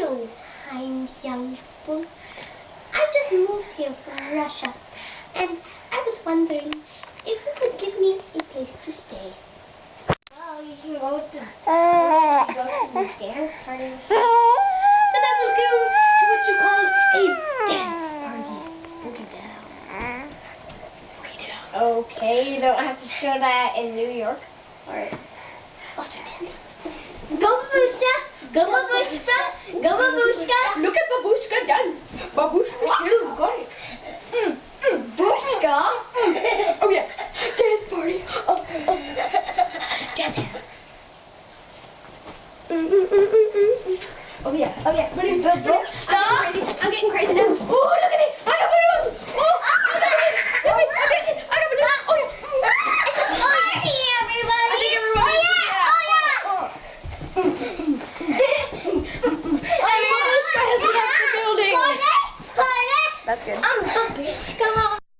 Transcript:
Hello, I'm young people. I just moved here from Russia, and I was wondering if you could give me a place to stay. Well, you can go to the dance party. Then I will go to what you call a dance party. Boogie down. Boogie down. Okay, you don't have to show that in New York. Alright. I'll start dancing. Go Babushka! Go Babushka! Go Babushka! Look at Babushka dance! Babushka still got it. Babushka! Oh yeah, dance party! Dance. Oh yeah, ready, Babushka! I'm getting crazy now. Oh, look at me! I got balloons! Oh, look at me! Look at me! I'm dancing! I got balloons! Oh yeah! That's good. I'm Babushka.